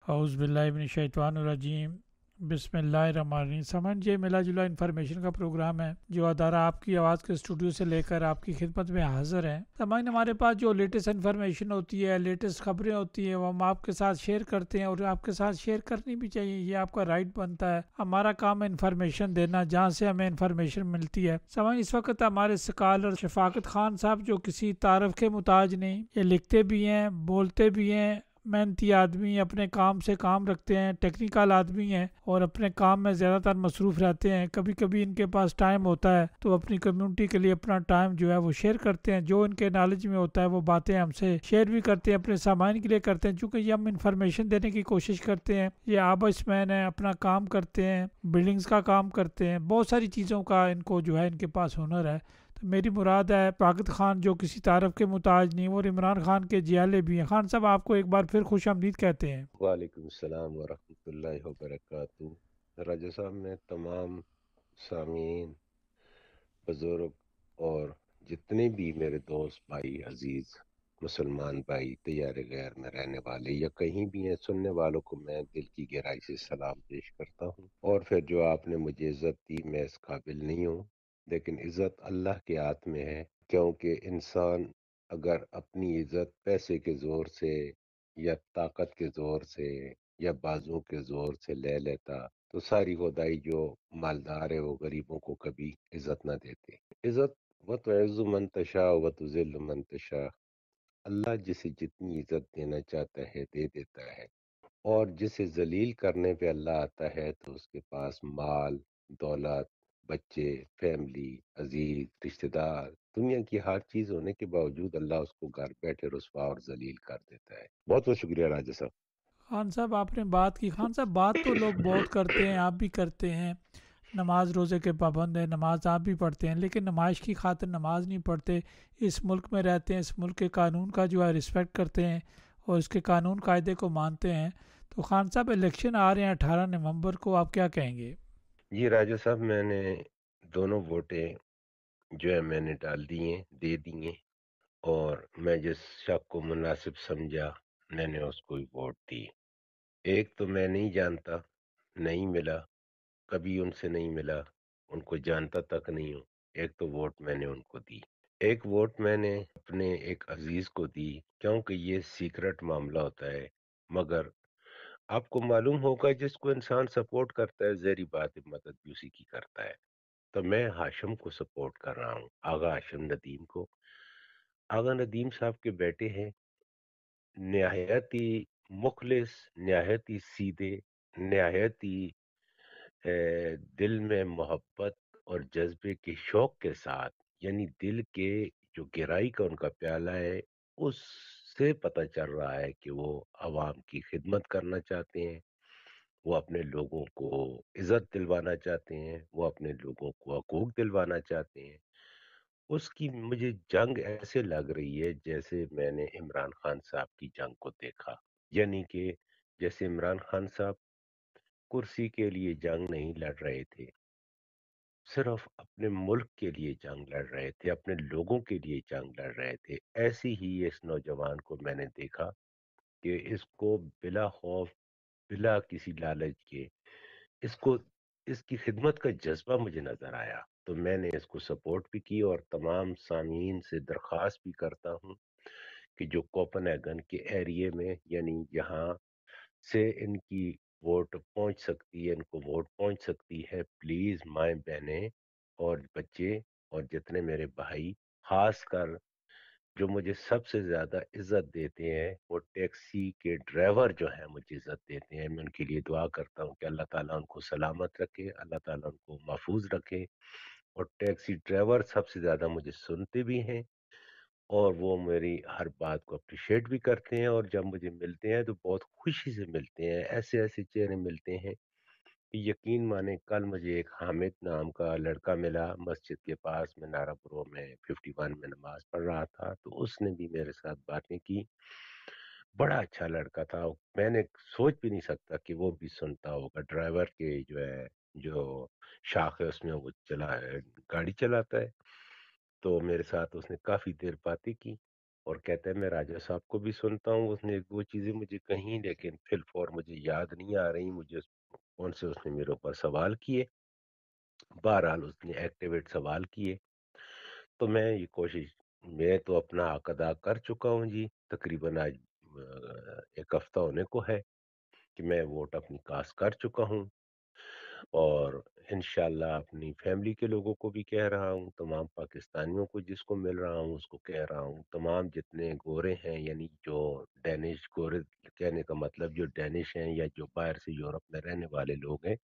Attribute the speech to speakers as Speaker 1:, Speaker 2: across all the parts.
Speaker 1: اعوذ باللہ من الشیطان الرجیم، بسم اللہ الرحمن الرحیم۔ سمن یہ ملا جلا انفارمیشن کا پروگرام ہے جو ادارہ آپ کی آواز کے اسٹوڈیو سے لے کر آپ کی خدمت میں حاضر ہے۔ سمن ہمارے پاس جو لیٹسٹ انفارمیشن ہوتی ہے، لیٹسٹ خبریں ہوتی ہیں، وہ ہم آپ کے ساتھ شیئر کرتے ہیں، اور آپ کے ساتھ شیئر کرنی بھی چاہیے، یہ آپ کا رائٹ بنتا ہے۔ ہمارا کام ہے انفارمیشن دینا جہاں سے ہمیں انفارمیشن ملتی ہے۔ سمن اس وقت ہمارے سکالر شفاقت خان صاحب جو کسی تعارف کے محتاج نہیں، یہ لکھتے بھی ہیں، بولتے بھی ہیں، محنتی آدمی، اپنے کام سے کام رکھتے ہیں، ٹیکنیکل آدمی ہیں اور اپنے کام میں زیادہ تر مصروف رہتے ہیں۔ کبھی کبھی ان کے پاس ٹائم ہوتا ہے تو اپنی کمیونٹی کے لیے اپنا ٹائم جو ہے وہ شیئر کرتے ہیں، جو ان کے نالج میں ہوتا ہے وہ باتیں ہم سے شیئر بھی کرتے ہیں، اپنے سامعین کے لیے کرتے ہیں، چونکہ یہ ہم انفارمیشن دینے کی کوشش کرتے ہیں۔ یہ آبس مین ہیں، اپنا کام کرتے ہیں، بلڈنگز کا کام کرتے ہیں، بہت ساری چیزوں کا ان کو جو ہے ان کے پاس ہنر ہے۔ تو میری مراد ہے پاکت خان جو کسی تعارف کے محتاج نہیں، اور عمران خان کے جیالے بھی ہیں۔ خان صاحب آپ کو ایک بار پھر خوش آمدید کہتے ہیں۔
Speaker 2: وعلیکم السلام ورحمۃ اللہ وبرکاتہ۔ راجہ صاحب، میں تمام سامعین، بزرگ اور جتنے بھی میرے دوست بھائی عزیز مسلمان بھائی تیار غیر میں رہنے والے یا کہیں بھی ہیں سننے والوں کو میں دل کی گہرائی سے سلام پیش کرتا ہوں۔ اور پھر جو آپ نے مجھے عزت دی، میں اس قابل نہیں ہوں، لیکن عزت اللہ کے ہاتھ میں ہے، کیونکہ انسان اگر اپنی عزت پیسے کے زور سے یا طاقت کے زور سے یا بازو کے زور سے لے لیتا تو ساری خدائی جو مالدار ہے وہ غریبوں کو کبھی عزت نہ دیتے۔ عزت و تعز من تشاء و تذل من تشاء، اللہ جسے جتنی عزت دینا چاہتا ہے دے دیتا ہے، اور جسے ذلیل کرنے پہ اللہ آتا ہے تو اس کے پاس مال، دولت، بچے، فیملی، عزیز، رشتہ دار، دنیا کی ہر چیز ہونے کے باوجود اللہ اس کو گھر بیٹھے رسوا اور ذلیل کر دیتا ہے۔ بہت بہت شکریہ راجہ صاحب۔
Speaker 1: خان صاحب آپ نے بات کی، خان صاحب بات تو لوگ بہت کرتے ہیں، آپ بھی کرتے ہیں، نماز روزے کے پابند ہیں، نماز آپ بھی پڑھتے ہیں، لیکن نمائش کی خاطر نماز نہیں پڑھتے۔ اس ملک میں رہتے ہیں، اس ملک کے قانون کا جو ہے رسپیکٹ کرتے ہیں اور اس کے قانون قاعدے کو مانتے ہیں۔ تو خان صاحب الیکشن آ رہے ہیں 18 نومبر کو، آپ کیا کہیں گے؟
Speaker 2: جی راجہ صاحب، میں نے دونوں ووٹیں جو ہے میں نے ڈال دی ہیں، دے دی ہیں، اور میں جس شخص کو مناسب سمجھا میں نے اس کو ہی ووٹ دی۔ ایک تو میں نہیں جانتا، نہیں ملا، کبھی ان سے نہیں ملا، ان کو جانتا تک نہیں ہوں، ایک تو ووٹ میں نے ان کو دی۔ ایک ووٹ میں نے اپنے ایک عزیز کو دی، کیونکہ یہ سیکرٹ معاملہ ہوتا ہے، مگر آپ کو معلوم ہوگا جس کو انسان سپورٹ کرتا ہے ظاہری بات ہے مدد بھی اسی کی کرتا ہے۔ تو میں ہاشم کو سپورٹ کر رہا ہوں، آغا ہاشم ندیم کو۔ آغا ندیم صاحب کے بیٹے ہیں، نہایت ہی مخلص، نہایت ہی سیدھے، نہایت ہی دل میں محبت اور جذبے کے شوق کے ساتھ، یعنی دل کے جو گہرائی کا ان کا پیالہ ہے، اس سے پتہ چل رہا ہے کہ وہ عوام کی خدمت کرنا چاہتے ہیں، وہ اپنے لوگوں کو عزت دلوانا چاہتے ہیں، وہ اپنے لوگوں کو حقوق دلوانا چاہتے ہیں۔ اس کی مجھے جنگ ایسے لگ رہی ہے جیسے میں نے عمران خان صاحب کی جنگ کو دیکھا، یعنی کہ جیسے عمران خان صاحب کرسی کے لیے جنگ نہیں لڑ رہے تھے، صرف اپنے ملک کے لیے جنگ لڑ رہے تھے، اپنے لوگوں کے لیے جنگ لڑ رہے تھے، ایسی ہی اس نوجوان کو میں نے دیکھا کہ اس کو بلا خوف، بلا کسی لالچ کے، اس کو اس کی خدمت کا جذبہ مجھے نظر آیا، تو میں نے اس کو سپورٹ بھی کی، اور تمام سامعین سے درخواست بھی کرتا ہوں کہ جو کوپن ایگن کے ایریے میں، یعنی یہاں سے ان کی ووٹ پہنچ سکتی ہے، ان کو ووٹ پہنچ سکتی ہے، پلیز مائیں بہنیں اور بچے اور جتنے میرے بھائی، خاص کر جو مجھے سب سے زیادہ عزت دیتے ہیں وہ ٹیکسی کے ڈرائیور جو ہیں مجھے عزت دیتے ہیں، میں ان کے لیے دعا کرتا ہوں کہ اللہ تعالیٰ ان کو سلامت رکھے، اللہ تعالیٰ ان کو محفوظ رکھے، اور ٹیکسی ڈرائیور سب سے زیادہ مجھے سنتے بھی ہیں، اور وہ میری ہر بات کو اپریشیٹ بھی کرتے ہیں، اور جب مجھے ملتے ہیں تو بہت خوشی سے ملتے ہیں، ایسے ایسے چہرے ملتے ہیں کہ یقین مانے کل مجھے ایک حامد نام کا لڑکا ملا مسجد کے پاس، میں نارا پورو میں 51 میں نماز پڑھ رہا تھا، تو اس نے بھی میرے ساتھ باتیں کی، بڑا اچھا لڑکا تھا، میں نے سوچ بھی نہیں سکتا کہ وہ بھی سنتا ہوگا، ڈرائیور کے جو ہے جو شاخ ہے اس میں وہ چلا ہے، گاڑی چلاتا ہے، تو میرے ساتھ اس نے کافی دیر باتیں کی، اور کہتا ہے میں راجا صاحب کو بھی سنتا ہوں، اس نے وہ چیزیں مجھے کہیں لیکن فی الفور مجھے یاد نہیں آ رہی، مجھے کون سے اس نے میرے اوپر سوال کیے، بہرحال اس نے ایکٹیویٹ سوال کیے، تو میں یہ کوشش، میں تو اپنا حق ادا کر چکا ہوں جی، تقریباً آج ایک ہفتہ ہونے کو ہے کہ میں ووٹ اپنی کاسٹ کر چکا ہوں، اور انشاءاللہ اپنی فیملی کے لوگوں کو بھی کہہ رہا ہوں، تمام پاکستانیوں کو جس کو مل رہا ہوں اس کو کہہ رہا ہوں، تمام جتنے گورے ہیں، یعنی جو ڈینش گورے، کہنے کا مطلب جو ڈینش ہیں یا جو باہر سے یورپ میں رہنے والے لوگ ہیں،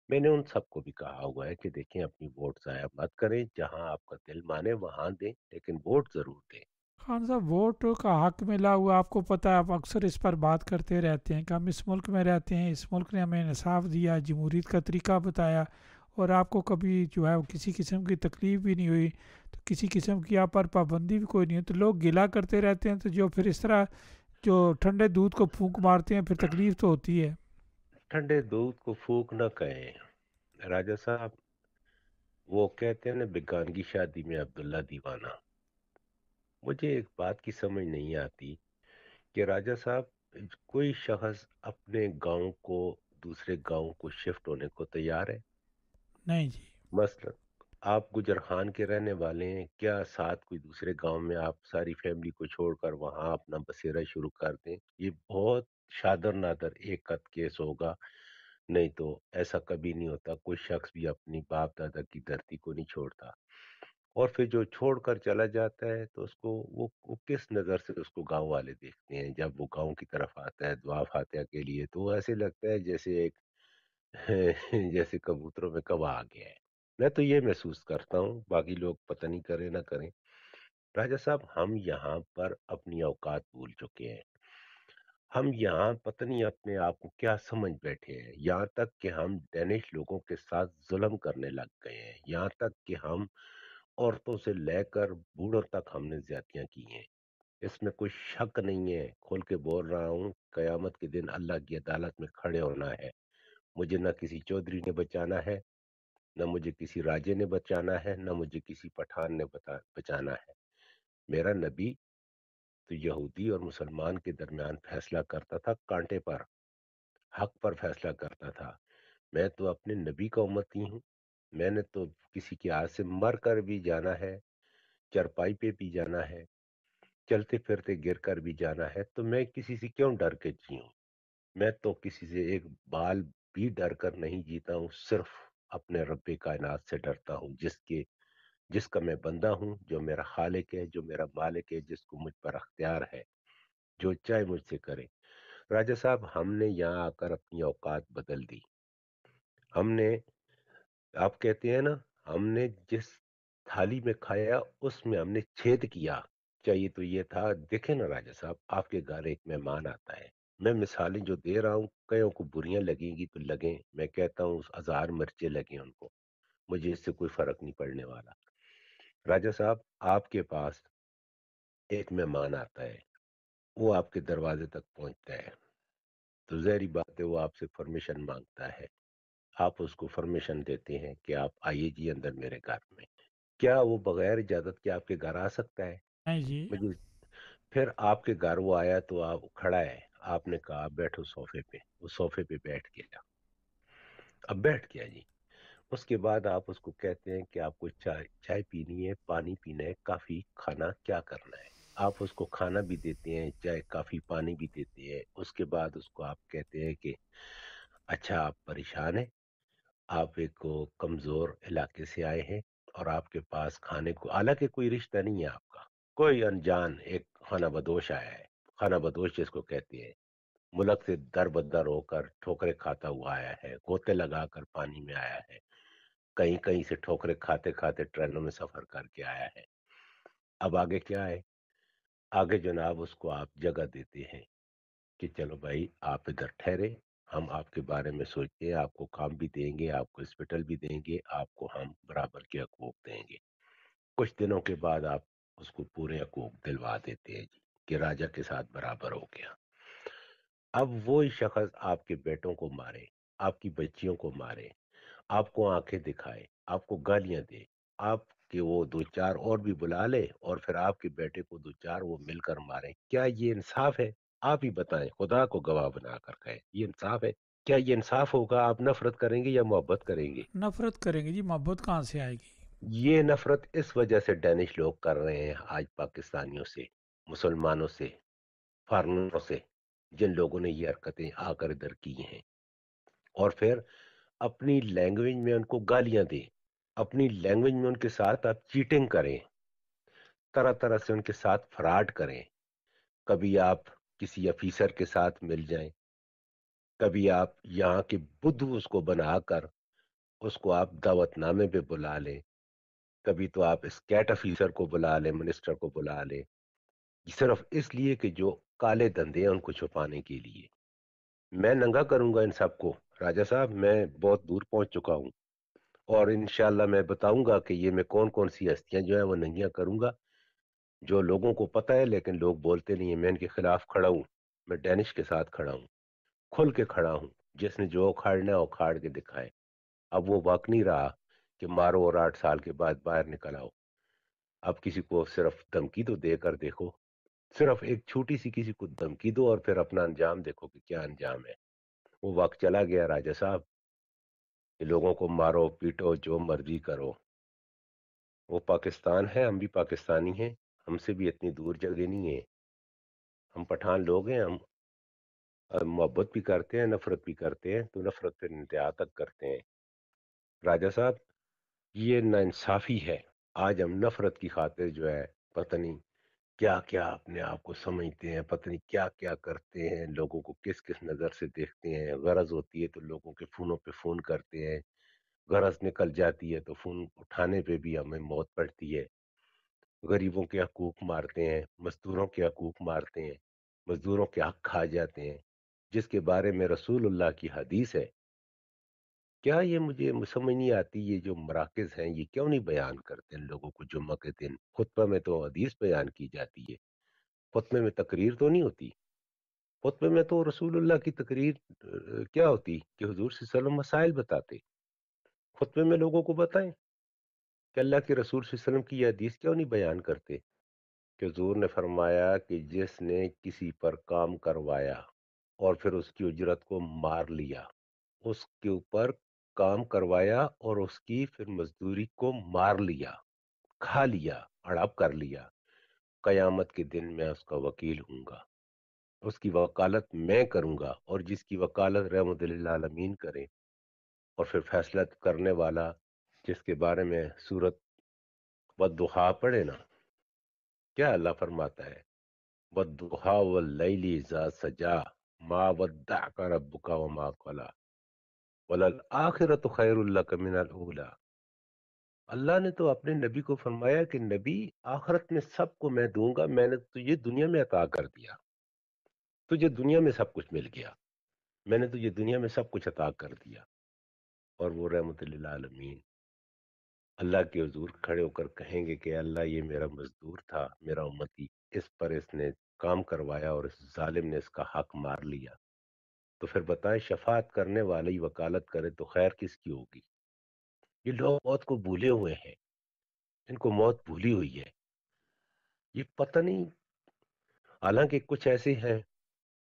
Speaker 2: میں نے ان سب کو بھی کہا ہوا ہے کہ دیکھیں اپنی ووٹ ضائع مت کریں، جہاں آپ کا دل مانے وہاں دیں، لیکن ووٹ ضرور دیں۔
Speaker 1: خان صاحب، ووٹ کا حق ملا ہوا آپ کو پتہ ہے، آپ اکثر اس پر بات کرتے رہتے ہیں کہ ہم اس ملک میں رہتے ہیں، اس ملک نے ہمیں انصاف دیا، جمہوریت کا طریقہ بتایا، اور آپ کو کبھی جو ہے وہ کسی قسم کی تکلیف بھی نہیں ہوئی، تو کسی قسم کی آپ پر پابندی بھی کوئی نہیں ہے، تو لوگ گلا کرتے رہتے ہیں، تو جو پھر اس طرح جو ٹھنڈے دودھ کو پھونک مارتے ہیں پھر تکلیف تو ہوتی ہے۔
Speaker 2: ٹھنڈے دودھ کو پھونک نہ کہیں راجہ صاحب، وہ کہتے ہیں نا بیگانگی شادی میں عبداللہ دیوانہ۔ مجھے ایک بات کی سمجھ نہیں آتی کہ راجہ صاحب، کوئی شخص اپنے گاؤں کو دوسرے گاؤں کو شفٹ ہونے کو تیار ہے؟
Speaker 1: نہیں جی۔
Speaker 2: مثلا آپ گجر خان کے رہنے والے ہیں، کیا ساتھ کوئی دوسرے گاؤں میں آپ ساری فیملی کو چھوڑ کر وہاں اپنا بسیرا شروع کر دیں؟ یہ بہت شادر نادر ایک قد کیس ہوگا، نہیں تو ایسا کبھی نہیں ہوتا، کوئی شخص بھی اپنی باپ دادا کی دھرتی کو نہیں چھوڑتا، اور پھر جو چھوڑ کر چلا جاتا ہے تو اس کو وہ کس نظر سے اس کو گاؤں والے دیکھتے ہیں؟ جب وہ گاؤں کی طرف آتا ہے دعا فاتحہ کے لیے تو وہ ایسے لگتا ہے جیسے ایک جیسے کبوتروں میں کوا آ گیا ہے۔ میں تو یہ محسوس کرتا ہوں، باقی لوگ پتہ نہیں کریں نہ کریں۔ راجہ صاحب، ہم یہاں پر اپنی اوقات بھول چکے ہیں، ہم یہاں پتہ نہیں اپنے آپ کو کیا سمجھ بیٹھے ہیں، یہاں تک کہ ہم ڈینش لوگوں کے ساتھ ظلم کرنے لگ گئے ہیں، یہاں تک کہ ہم عورتوں سے لے کر بوڑھوں تک ہم نے زیادتیاں کی ہیں۔ اس میں کوئی شک نہیں ہے، کھول کے بول رہا ہوں، قیامت کے دن اللہ کی عدالت میں کھڑے ہونا ہے، مجھے نہ کسی چودھری نے بچانا ہے، نہ مجھے کسی راجے نے بچانا ہے، نہ مجھے کسی پٹھان نے بچانا ہے۔ میرا نبی تو یہودی اور مسلمان کے درمیان فیصلہ کرتا تھا، کانٹے پر، حق پر فیصلہ کرتا تھا۔ میں تو اپنے نبی کا امتی ہوں، میں نے تو کسی کے ہاتھ سے مر کر بھی جانا ہے، چرپائی پہ بھی جانا ہے، چلتے پھرتے گر کر بھی جانا ہے، تو میں کسی سے کیوں ڈر کے جیوں؟ میں تو کسی سے ایک بال بھی ڈر کر نہیں جیتا ہوں، صرف اپنے رب کائنات سے ڈرتا ہوں، جس کا میں بندہ ہوں، جو میرا خالق ہے، جو میرا مالک ہے، جس کو مجھ پر اختیار ہے، جو چاہے مجھ سے کرے۔ راجہ صاحب، ہم نے یہاں آ کر اپنی اوقات بدل دی، ہم نے، آپ کہتے ہیں نا، ہم نے جس تھالی میں کھایا اس میں ہم نے چھید کیا۔ چاہیے تو یہ تھا، دیکھیں نا راجہ صاحب، آپ کے گھر ایک مہمان آتا ہے، میں مثالیں جو دے رہا ہوں کئیوں کو بریاں لگیں گی تو لگیں، میں کہتا ہوں 1000 مرچیں لگیں ان کو، مجھے اس سے کوئی فرق نہیں پڑنے والا۔ راجہ صاحب، آپ کے پاس ایک مہمان آتا ہے، وہ آپ کے دروازے تک پہنچتا ہے، تو ظاہری بات ہے وہ آپ سے پرمیشن مانگتا ہے، آپ اس کو پرمیشن دیتے ہیں کہ آپ آئیے جی اندر میرے گھر میں۔ کیا وہ بغیر اجازت کے آپ کے گھر آ سکتا ہے؟
Speaker 1: نہیں جی۔
Speaker 2: مجھے، پھر آپ کے گھر وہ آیا تو آپ کھڑا ہے، آپ نے کہا بیٹھو صوفے پہ، وہ صوفے پہ بیٹھ گیا، اب بیٹھ گیا جی، اس کے بعد آپ اس کو کہتے ہیں کہ آپ کو چائے چائے پینی ہے، پانی پینا ہے، کافی کھانا، کیا کرنا ہے؟ آپ اس کو کھانا بھی دیتے ہیں، چائے کافی پانی بھی دیتے ہیں، اس کے بعد اس کو آپ کہتے ہیں کہ اچھا آپ پریشان ہیں، آپ ایک کمزور علاقے سے آئے ہیں اور آپ کے پاس کھانے کو، حالانکہ کوئی رشتہ نہیں ہے آپ کا، کوئی انجان ایک خانہ بدوش آیا ہے، خانہ بدوش جس کو کہتے ہیں، ملک سے در بدر ہو کر ٹھوکرے کھاتا ہوا آیا ہے، گوتے لگا کر پانی میں آیا ہے، کہیں کہیں سے ٹھوکرے کھاتے کھاتے ٹرینوں میں سفر کر کے آیا ہے۔ اب آگے کیا ہے؟ آگے جناب اس کو آپ جگہ دیتے ہیں کہ چلو بھائی آپ ادھر ٹھہرے، ہم آپ کے بارے میں سوچتے ہیں، آپ کو کام بھی دیں گے، آپ کو ہاسپٹل بھی دیں گے، آپ کو ہم برابر کے حقوق دیں گے۔ کچھ دنوں کے بعد آپ اس کو پورے حقوق دلوا دیتے ہیں جی، کہ راجا کے ساتھ برابر ہو گیا۔ اب وہی شخص آپ کے بیٹوں کو مارے، آپ کی بچیوں کو مارے، آپ کو آنکھیں دکھائے، آپ کو گالیاں دے، آپ کہ وہ دو چار اور بھی بلا لے اور پھر آپ کے بیٹے کو دو چار وہ مل کر ماریں؟ کیا یہ انصاف ہے؟ آپ ہی بتائیں، خدا کو گواہ بنا کر کہیں یہ انصاف ہے؟ کیا یہ انصاف ہوگا؟ آپ نفرت کریں گے یا محبت کریں گے؟
Speaker 1: نفرت کریں گے جی، محبت کہاں سے آئے گی؟
Speaker 2: یہ نفرت اس وجہ سے ڈینش لوگ کر رہے ہیں آج پاکستانیوں سے، مسلمانوں سے، فارنروں سے، جن لوگوں نے یہ حرکتیں آ کر ادھر کی ہیں، اور پھر اپنی لینگویج میں ان کو گالیاں دیں، اپنی لینگویج میں ان کے ساتھ آپ چیٹنگ کریں، طرح طرح سے ان کے ساتھ فراڈ کریں۔ کبھی آپ کسی افیسر کے ساتھ مل جائیں، کبھی آپ یہاں کے بدھو اس کو بنا کر اس کو آپ دعوت نامے پہ بلا لیں، کبھی تو آپ اسکیٹ افیسر کو بلا لیں، منسٹر کو بلا لیں، صرف اس لیے کہ جو کالے دھندے ہیں ان کو چھپانے کے لیے۔ میں ننگا کروں گا ان سب کو راجہ صاحب، میں بہت دور پہنچ چکا ہوں، اور انشاءاللہ میں بتاؤں گا کہ یہ میں کون کون سی ہستیاں جو ہیں وہ ننگیاں کروں گا، جو لوگوں کو پتہ ہے لیکن لوگ بولتے نہیں ہیں۔ میں ان کے خلاف کھڑا ہوں، میں ڈینش کے ساتھ کھڑا ہوں، کھل کے کھڑا ہوں، جس نے جو اکھاڑنا ہے اکھاڑ کے دکھائے۔ اب وہ وقت نہیں رہا کہ مارو اور 8 سال کے بعد باہر نکل آؤ۔ اب کسی کو صرف دھمکی تو دے کر دیکھو، صرف ایک چھوٹی سی کسی کو دھمکی دو اور پھر اپنا انجام دیکھو کہ کیا انجام ہے۔ وہ وقت چلا گیا راجہ صاحب کہ لوگوں کو مارو پیٹو جو مرضی کرو۔ وہ پاکستان ہے، ہم بھی پاکستانی ہیں، ہم سے بھی اتنی دور جگہ نہیں ہے۔ ہم پٹھان لوگ ہیں، ہم محبت بھی کرتے ہیں، نفرت بھی کرتے ہیں، تو نفرت پھر انتہا تک کرتے ہیں۔ راجہ صاحب یہ ناانصافی ہے۔ آج ہم نفرت کی خاطر جو ہے پتہ نہیں کیا کیا اپنے آپ کو سمجھتے ہیں، پتہ نہیں کیا کیا کرتے ہیں، لوگوں کو کس کس نظر سے دیکھتے ہیں۔ غرض ہوتی ہے تو لوگوں کے فونوں پہ فون کرتے ہیں، غرض نکل جاتی ہے تو فون اٹھانے پہ بھی ہمیں موت پڑتی ہے۔ غریبوں کے حقوق مارتے ہیں، مزدوروں کے حقوق مارتے ہیں، مزدوروں کے حق کھا جاتے ہیں، جس کے بارے میں رسول اللہ کی حدیث ہے۔ کیا یہ مجھے سمجھ نہیں آتی، یہ جو مراکز ہیں یہ کیوں نہیں بیان کرتے ان لوگوں کو جمعہ کے دن؟ خطبہ میں تو حدیث بیان کی جاتی ہے، خطبے میں تقریر تو نہیں ہوتی۔ خطبے میں تو رسول اللہ کی تقریر کیا ہوتی کہ حضور صلی اللہ علیہ وسلم مسائل بتاتے۔ خطبے میں لوگوں کو بتائیں کہ اللہ کے رسول صلی اللہ علیہ وسلم کی یہ حدیث کیوں نہیں بیان کرتے کہ حضور نے فرمایا کہ جس نے کسی پر کام کروایا اور پھر اس کی اجرت کو مار لیا، اس کے اوپر کام کروایا اور اس کی پھر مزدوری کو مار لیا، کھا لیا، ہڑپ کر لیا، قیامت کے دن میں اس کا وکیل ہوں گا، اس کی وکالت میں کروں گا، اور جس کی وکالت رحمت للعالمین کرے، اور پھر فیصلہ کرنے والا جس کے بارے میں سورت والضحیٰ پڑھے نا، کیا اللہ فرماتا ہے؟ والضحیٰ واللیل اذا سجا ما ودعک ربک وما قلی وللآخرۃ خیر لک من الاولی۔ اللہ نے تو اپنے نبی کو فرمایا کہ نبی آخرت میں سب کو میں دوں گا، میں نے تجھے دنیا میں عطا کر دیا، تجھے دنیا میں سب کچھ مل گیا، میں نے تجھے دنیا میں سب کچھ عطا کر دیا۔ اور وہ رحمت للعالمین اللہ کے حضور کھڑے ہو کر کہیں گے کہ اللہ یہ میرا مزدور تھا، میرا امتی، اس پر اس نے کام کروایا اور اس ظالم نے اس کا حق مار لیا، تو پھر بتائیں شفاعت کرنے والی وکالت کرے تو خیر کس کی ہوگی؟ یہ لوگ موت کو بھولے ہوئے ہیں، ان کو موت بھولی ہوئی ہے۔ یہ پتہ نہیں، حالانکہ کچھ ایسے ہیں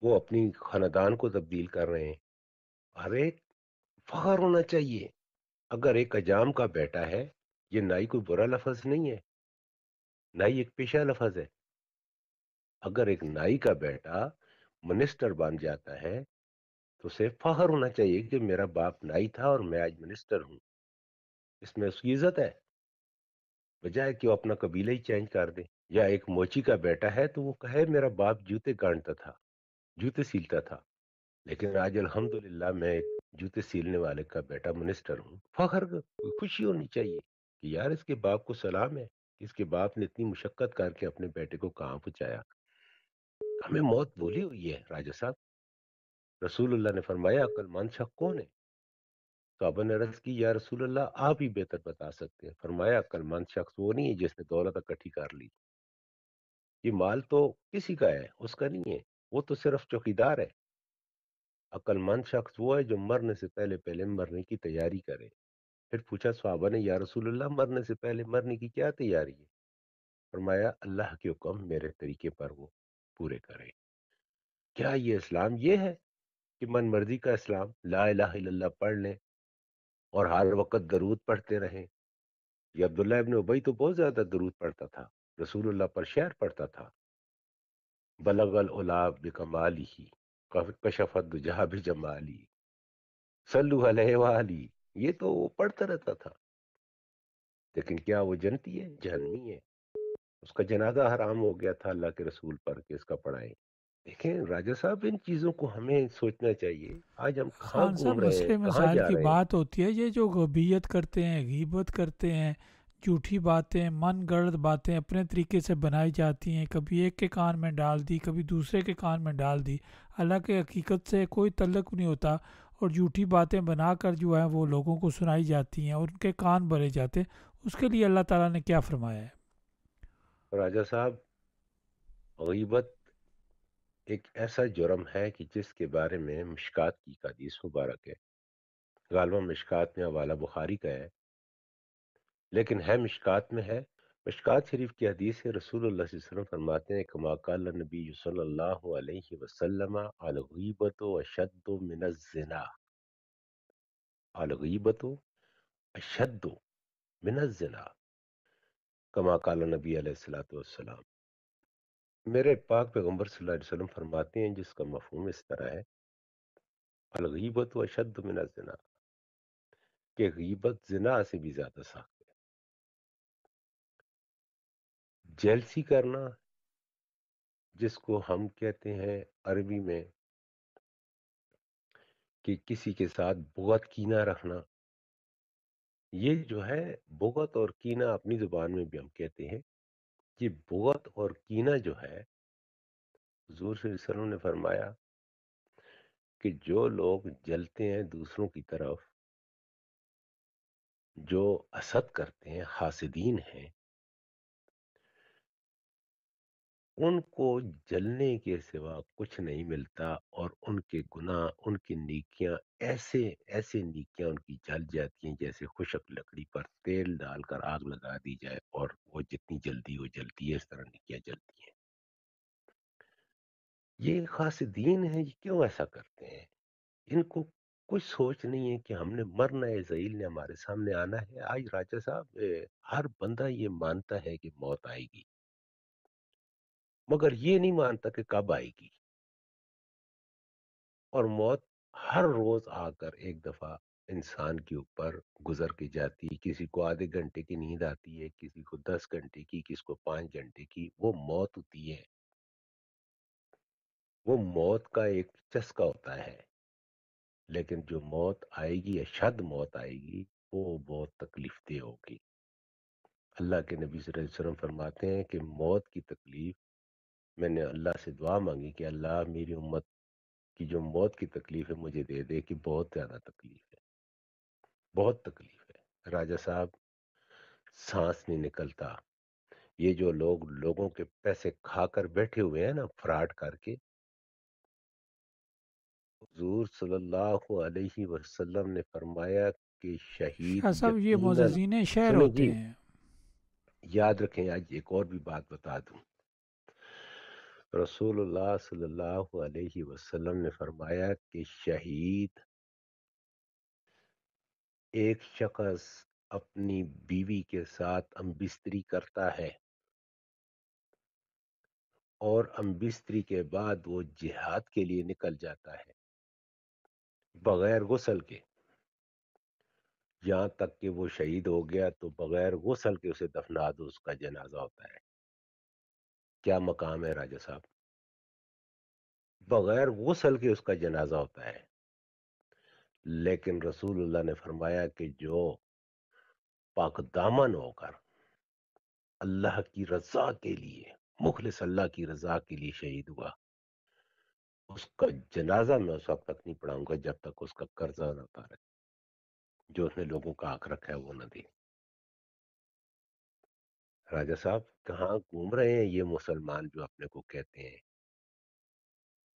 Speaker 2: وہ اپنی خاندان کو تبدیل کر رہے ہیں۔ ہر ایک فخر ہونا چاہیے۔ اگر ایک اجام کا بیٹا ہے، یہ نائی کوئی برا لفظ نہیں ہے، نائی ایک پیشہ لفظ ہے۔ اگر ایک نائی کا بیٹا منسٹر بن جاتا ہے تو اسے فخر ہونا چاہیے کہ میرا باپ نائی تھا اور میں آج منسٹر ہوں، اس میں اس کی عزت ہے، بجائے کہ وہ اپنا قبیلہ ہی چینج کر دے۔ یا ایک موچی کا بیٹا ہے تو وہ کہے میرا باپ جوتے گانٹتا تھا، جوتے سیلتا تھا، لیکن آج الحمدللہ میں ایک جوتے سیلنے والے کا بیٹا منسٹر ہوں۔ فخر، خوشی ہونی چاہیے کہ یار اس کے باپ کو سلام ہے، اس کے باپ نے اتنی مشقت کر کے اپنے بیٹے کو کہاں پہنچایا۔ ہمیں موت بھولی ہوئی ہے راجہ صاحب۔ رسول اللہ نے فرمایا عقل مند شخص کون ہے؟ صحابہ نے عرض کی یا رسول اللہ آپ ہی بہتر بتا سکتے ہیں۔ فرمایا عقل مند شخص وہ نہیں ہے جس نے دولت اکٹھی کر لی، یہ مال تو کسی کا ہے، اس کا نہیں ہے، وہ تو صرف چوکیدار ہے۔ عقل مند شخص وہ ہے جو مرنے سے پہلے پہلے مرنے کی تیاری کرے، پھر پوچھا صحابہ نے یا رسول اللہ مرنے سے پہلے مرنے کی کیا تیاری ہے؟ فرمایا اللہ کے حکم میرے طریقے پر وہ پورے کرے۔ کیا یہ اسلام یہ ہے کہ من مرضی کا اسلام، لا الہ الا اللہ پڑھ لیں اور ہر وقت درود پڑھتے رہیں؟ یہ عبداللہ ابن ابی تو بہت زیادہ درود پڑھتا تھا، رسول اللہ پر شعر پڑھتا تھا، بلغ العلا بکمالہ کشف الدجی بجمالہ صلو علیہ وآلہ، یہ تو وہ پڑھتا رہتا تھا۔ لیکن کیا وہ جنتی ہے؟ جہنمی ہے۔ اس کا جنازہ حرام ہو گیا تھا اللہ کے رسول پر کہ اس کا پڑھائیں۔ دیکھیں راجہ صاحب، ان چیزوں کو ہمیں سوچنا چاہیے۔ آج ہم کہاں
Speaker 1: خان صاحب
Speaker 2: گھوم رہے ہیں،
Speaker 1: مسئلے
Speaker 2: کہاں
Speaker 1: مسائل
Speaker 2: جا
Speaker 1: کی
Speaker 2: رہے ہیں؟
Speaker 1: بات ہوتی ہے، یہ جو غیبت کرتے ہیں، غیبت کرتے ہیں، جھوٹی باتیں، من گڑت باتیں اپنے طریقے سے بنائی جاتی ہیں، کبھی ایک کے کان میں ڈال دی، کبھی دوسرے کے کان میں ڈال دی، حالانکہ حقیقت سے کوئی تعلق نہیں ہوتا، اور جھوٹی باتیں بنا کر جو ہے وہ لوگوں کو سنائی جاتی ہیں اور ان کے کان بھرے جاتے ہیں۔ اس کے لیے اللہ تعالیٰ نے کیا فرمایا ہے؟
Speaker 2: راجہ صاحب، غیبت ایک ایسا جرم ہے کہ جس کے بارے میں مشکات کی حدیث مبارک ہے، غالباً مشکات میں حوالہ بخاری کا ہے، لیکن ہے مشکات میں ہے۔ مشکات شریف کی حدیث ہے، رسول اللہ صلی اللہ علیہ وسلم فرماتے ہیں کما قال نبی صلی اللہ علیہ وسلم الغیبت اشد من الزنا، الغیبت اشد من الزنا کما قال نبی علیہ الصلوۃ والسلام۔ میرے پاک پیغمبر صلی اللہ علیہ وسلم فرماتے ہیں جس کا مفہوم اس طرح ہے، الغیبت اشد من الزنا، کہ غیبت زنا سے بھی زیادہ سخت ہے۔ جیلسی کرنا، جس کو ہم کہتے ہیں عربی میں کہ کسی کے ساتھ بغض کینہ رکھنا، یہ جو ہے بغض اور کینہ اپنی زبان میں بھی ہم کہتے ہیں، یہ بغض اور کینہ جو ہے، حضور صلی اللہ علیہ وسلم نے فرمایا کہ جو لوگ جلتے ہیں دوسروں کی طرف، جو حسد کرتے ہیں، حاسدین ہیں، ان کو جلنے کے سوا کچھ نہیں ملتا، اور ان کے گناہ، ان کی نیکیاں ایسے ایسے نیکیاں ان کی جل جاتی ہیں جیسے خشک لکڑی پر تیل ڈال کر آگ لگا دی جائے اور وہ جتنی جلدی وہ جلتی ہے اس طرح نیکیاں جلتی ہیں۔ یہ حاسدین ہیں، یہ کیوں ایسا کرتے ہیں؟ ان کو کچھ سوچ نہیں ہے کہ ہم نے مرنا ہے، ذلیل نے ہمارے سامنے آنا ہے۔ آج راجہ صاحب، ہر بندہ یہ مانتا ہے کہ موت آئے گی، مگر یہ نہیں مانتا کہ کب آئے گی، اور موت ہر روز آ کر ایک دفعہ انسان کے اوپر گزر کے جاتی ہے۔ کسی کو آدھے گھنٹے کی نیند آتی ہے، کسی کو 10 گھنٹے کی، کسی کو 5 گھنٹے کی، وہ موت ہوتی ہے۔ وہ موت کا ایک چسکا ہوتا ہے، لیکن جو موت آئے گی، اشد موت آئے گی، وہ بہت تکلیف دہ ہوگی۔ اللہ کے نبی صلی اللہ علیہ وسلم فرماتے ہیں کہ موت کی تکلیف، میں نے اللہ سے دعا مانگی کہ اللہ میری امت کی جو موت کی تکلیف ہے مجھے دے دے، کہ بہت زیادہ تکلیف ہے، بہت تکلیف ہے۔ راجہ صاحب، سانس نہیں نکلتا۔ یہ جو لوگ لوگوں کے پیسے کھا کر بیٹھے ہوئے ہیں نا، فراڈ کر کے، حضور صلی اللہ علیہ وسلم نے فرمایا کہ شہید
Speaker 1: شاہ صاحب یہ
Speaker 2: یقیناً،
Speaker 1: معززین شعر
Speaker 2: سنیں
Speaker 1: ہوتے
Speaker 2: جی،
Speaker 1: ہیں۔
Speaker 2: یاد رکھیں، آج ایک اور بھی بات بتا دوں۔ رسول اللہ صلی اللہ علیہ وسلم نے فرمایا کہ شہید ایک شخص اپنی بیوی کے ساتھ امبستری کرتا ہے، اور امبستری کے بعد وہ جہاد کے لیے نکل جاتا ہے بغیر غسل کے، یہاں تک کہ وہ شہید ہو گیا تو بغیر غسل کے اسے دفنا دو، اس کا جنازہ ہوتا ہے۔ کیا مقام ہے راجہ صاحب! بغیر غسل کے اس کا جنازہ ہوتا ہے۔ لیکن رسول اللہ نے فرمایا کہ جو پاک دامن ہو کر اللہ کی رضا کے لیے، مخلص اللہ کی رضا کے لیے شہید ہوا، اس کا جنازہ میں اس وقت تک نہیں پڑھاؤں گا جب تک اس کا قرضہ نہ اتارے، جو اس نے لوگوں کا حق رکھا ہے وہ نہ دے۔ راجہ صاحب، کہاں گھوم رہے ہیں یہ مسلمان جو اپنے کو کہتے ہیں؟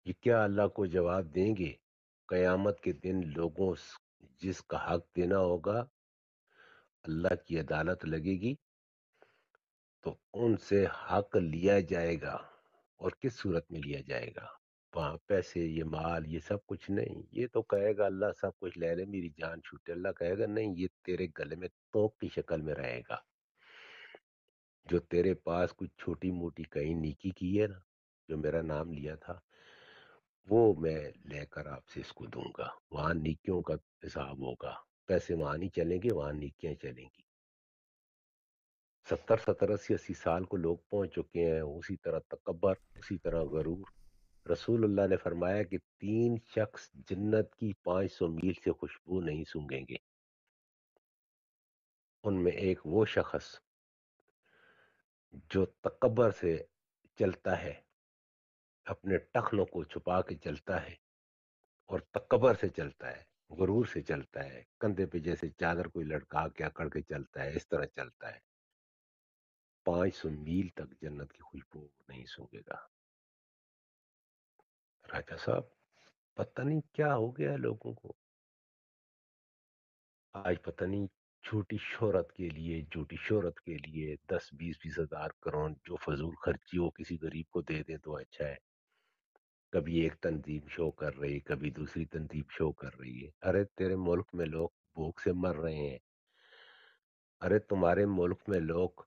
Speaker 2: یہ کیا اللہ کو جواب دیں گے؟ قیامت کے دن لوگوں جس کا حق دینا ہوگا اللہ کی عدالت لگے گی تو ان سے حق لیا جائے گا. اور کس صورت میں لیا جائے گا؟ وہاں پیسے، یہ مال، یہ سب کچھ نہیں. یہ تو کہے گا اللہ سب کچھ لے لے میری جان چھوٹے. اللہ کہے گا نہیں، یہ تیرے گلے میں توق کی شکل میں رہے گا. جو تیرے پاس کچھ چھوٹی موٹی کہیں نیکی کی ہے نا، جو میرا نام لیا تھا، وہ میں لے کر آپ سے اس کو دوں گا. وہاں نیکیوں کا حساب ہوگا. پیسے وہاں نہیں چلیں گے، وہاں نیکیاں چلیں گی. 70 80 سال کو لوگ پہنچ چکے ہیں. اسی طرح تکبر، اسی طرح غرور. رسول اللہ نے فرمایا کہ 3 شخص جنت کی 500 میل سے خوشبو نہیں سونگھیں گے. ان میں ایک وہ شخص جو تکبر سے چلتا ہے، اپنے ٹخنوں کو چھپا کے چلتا ہے، اور تکبر سے چلتا ہے، غرور سے چلتا ہے، کندھے پہ جیسے چادر کوئی لڑکا کے اکڑ کے چلتا ہے، اس طرح چلتا ہے. 500 میل تک جنت کی خوشبو نہیں سونگے گا. راجا صاحب، پتہ نہیں کیا ہو گیا لوگوں کو. آج پتہ نہیں چھوٹی شہرت کے لیے، جھوٹی شہرت کے لیے 10 20 20 ہزار کروڑ جو فضول خرچی ہو کسی غریب کو دے دیں تو اچھا ہے. کبھی ایک تنظیم شو کر رہی، کبھی دوسری تنظیم شو کر رہی ہے. ارے تیرے ملک میں لوگ بھوک سے مر رہے ہیں. ارے تمہارے ملک میں لوگ